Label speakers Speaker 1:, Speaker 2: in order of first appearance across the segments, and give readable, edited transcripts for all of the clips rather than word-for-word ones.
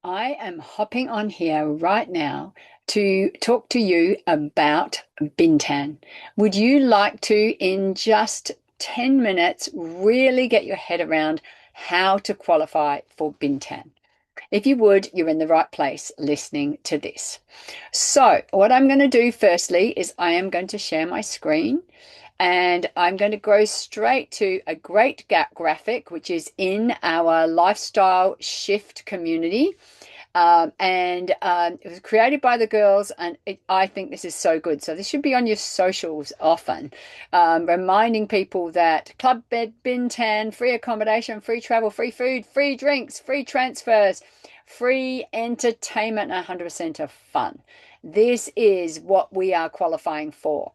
Speaker 1: I am hopping on here right now to talk to you about Bintan. Would you like to, in just 10 minutes, really get your head around how to qualify for Bintan? If you would, you're in the right place listening to this. So, what I'm going to do firstly is I am going to share my screen and I'm going to go straight to a great graphic, which is in our lifestyle shift community. It was created by the girls, and I think this is so good. So this should be on your socials often, reminding people that Club Bed Bintan, free accommodation, free travel, free food, free drinks, free transfers, free entertainment, 100% of fun. This is what we are qualifying for.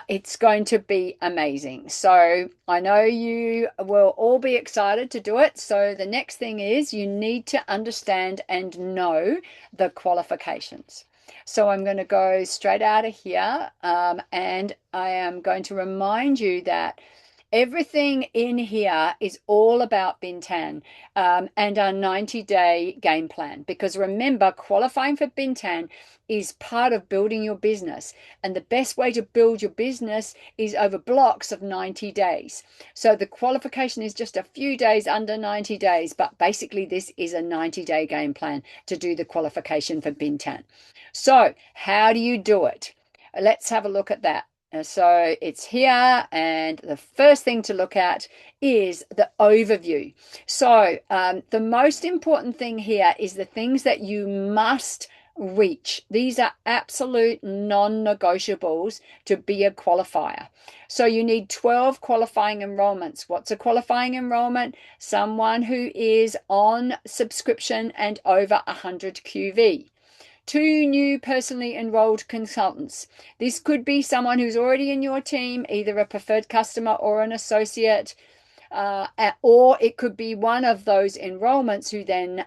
Speaker 1: It's going to be amazing. So I know you will all be excited to do it. So the next thing is you need to understand and know the qualifications. So I'm going to go straight out of here, and I am going to remind you that everything in here is all about Bintan, and our 90-day game plan. Because remember, qualifying for Bintan is part of building your business. And the best way to build your business is over blocks of 90 days. So the qualification is just a few days under 90 days, but basically this is a 90-day game plan to do the qualification for Bintan. So how do you do it? Let's have a look at that. So it's here, and the first thing to look at is the overview. So the most important thing here is the things that you must reach. These are absolute non-negotiables to be a qualifier. So you need 12 qualifying enrollments. What's a qualifying enrollment? Someone who is on subscription and over 100 QV. Two new personally enrolled consultants. This could be someone who's already in your team, either a preferred customer or an associate, or it could be one of those enrollments who then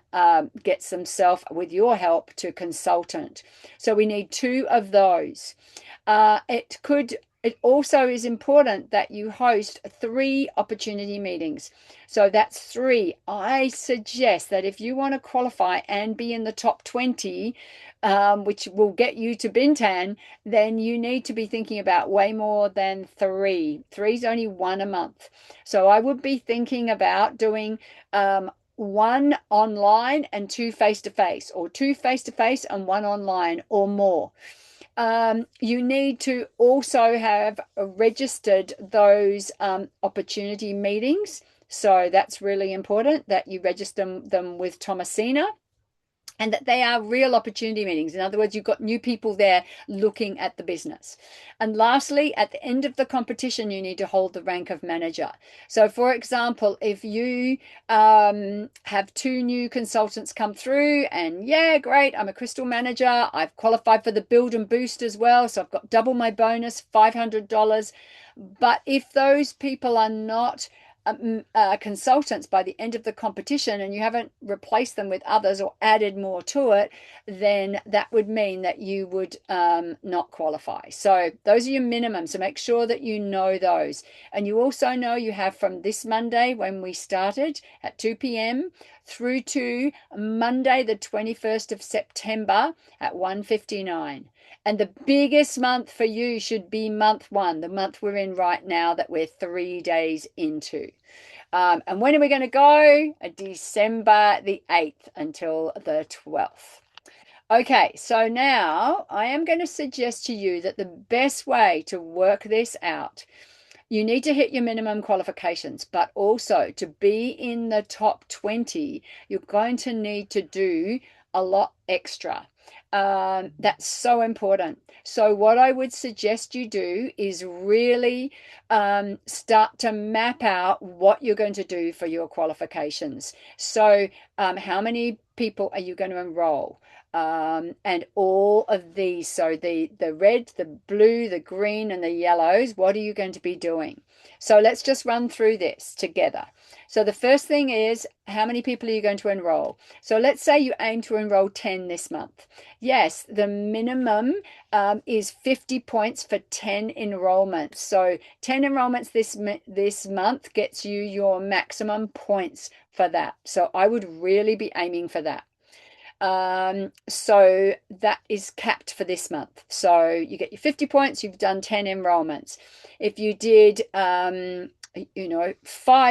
Speaker 1: gets themselves, with your help, to consultant. So we need two of those. It also is important that you host 3 opportunity meetings. So that's 3. I suggest that if you want to qualify and be in the top 20, which will get you to Bintan, then you need to be thinking about way more than 3. 3 is only 1 a month. So I would be thinking about doing 1 online and 2 face-to-face, or 2 face-to-face and 1 online, or more. You need to also have registered those opportunity meetings. So that's really important that you register them with Thomasina, and that they are real opportunity meetings. In other words, you've got new people there looking at the business. And lastly, at the end of the competition, you need to hold the rank of manager. So for example, if you have 2 new consultants come through and, yeah, great, I'm a crystal manager, I've qualified for the build and boost as well, so I've got double my bonus, $500. But if those people are not consultants by the end of the competition and you haven't replaced them with others or added more to it, then that would mean that you would not qualify. So those are your minimums. So make sure that you know those. And you also know you have from this Monday, when we started at 2 p.m., through to Monday, the 21st of September at 1:59. And the biggest month for you should be month 1, the month we're in right now that we're 3 days into. And when are we going to go? December the 8th until the 12th. Okay, so now I am going to suggest to you that the best way to work this out, you need to hit your minimum qualifications, but also to be in the top 20, you're going to need to do a lot extra. That's so important. So what I would suggest you do is really start to map out what you're going to do for your qualifications. So how many people are you going to enroll? And all of these, so the red, the blue, the green, and the yellows, what are you going to be doing? So let's just run through this together. So the first thing is, how many people are you going to enroll? So let's say you aim to enroll 10 this month. Yes, the minimum is 50 points for 10 enrollments. So 10 enrollments this month gets you your maximum points for that. So I would really be aiming for that. So that is capped for this month. So you get your 50 points, you've done 10 enrollments. If you did, five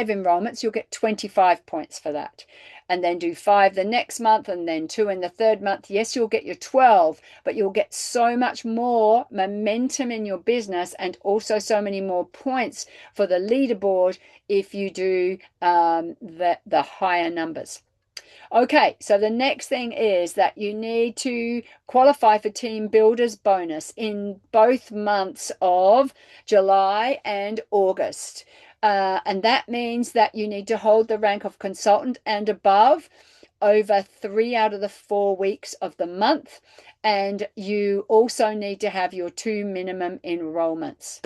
Speaker 1: enrollments, you'll get 25 points for that. And then do five the next month, and then two in the third month. Yes, you'll get your 12, but you'll get so much more momentum in your business and also so many more points for the leaderboard if you do the higher numbers. Okay, so the next thing is that you need to qualify for Team Builders bonus in both months of July and August. And that means that you need to hold the rank of consultant and above over 3 out of the 4 weeks of the month. And you also need to have your two minimum enrollments.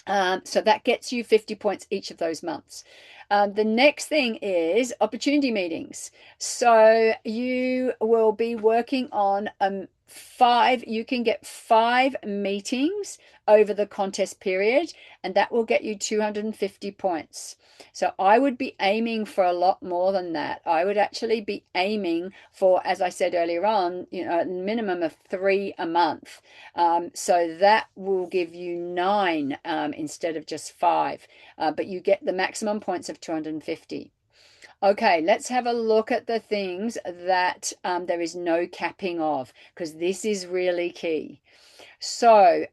Speaker 1: So that gets you 50 points each of those months. The next thing is opportunity meetings. So you will be working on you can get 5 meetings over the contest period, and that will get you 250 points. So I would be aiming for a lot more than that. I would actually be aiming for, as I said earlier on, a minimum of 3 a month. So that will give you 9 instead of just 5. But you get the maximum points of 250. Okay, let's have a look at the things that there is no capping of, because this is really key. So,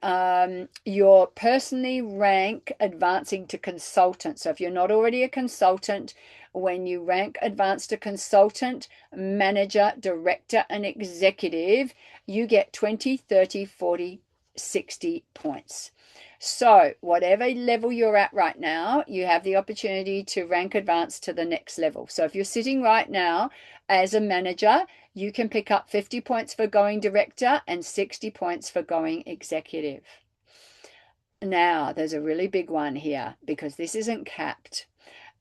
Speaker 1: your personally rank advancing to consultant. So, if you're not already a consultant, when you rank advanced to consultant, manager, director, and executive, you get 20, 30, 40, 60 points. So, whatever level you're at right now, you have the opportunity to rank advance to the next level. So, if you're sitting right now as a manager, you can pick up 50 points for going director and 60 points for going executive. Now, there's a really big one here because this isn't capped.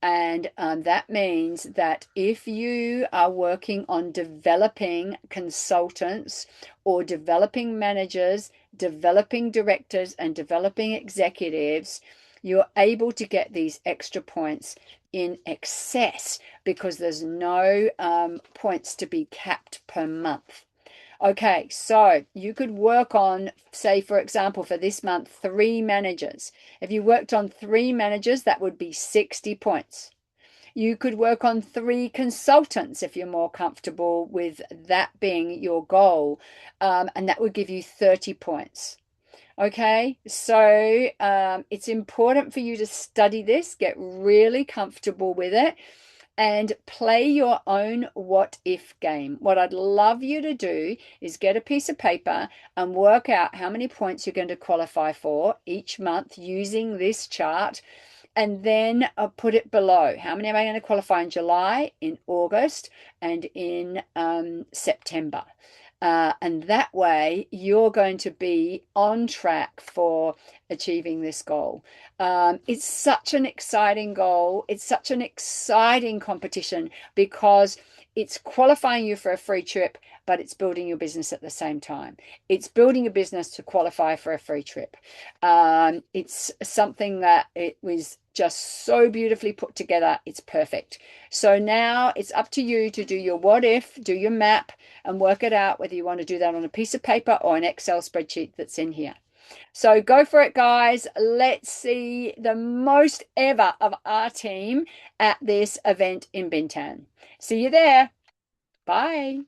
Speaker 1: And that means that if you are working on developing consultants or developing managers, developing directors, and developing executives, you're able to get these extra points in excess because there's no points to be capped per month. Okay, so you could work on, say, for example, for this month, 3 managers. If you worked on 3 managers, that would be 60 points. You could work on 3 consultants if you're more comfortable with that being your goal, and that would give you 30 points. Okay, so it's important for you to study this, get really comfortable with it, and play your own what if game. What I'd love you to do is get a piece of paper and work out how many points you're going to qualify for each month using this chart, and then put it below. How many am I going to qualify in July, in August, and in September? And that way you're going to be on track for achieving this goal. It's such an exciting goal. It's such an exciting competition because it's qualifying you for a free trip, but it's building your business at the same time. It's building a business to qualify for a free trip. It's something that it was just so beautifully put together. It's perfect. So now it's up to you to do your what if, do your map, and work it out whether you want to do that on a piece of paper or an Excel spreadsheet that's in here. So go for it, guys. Let's see the most ever of our team at this event in Bintan. See you there. Bye.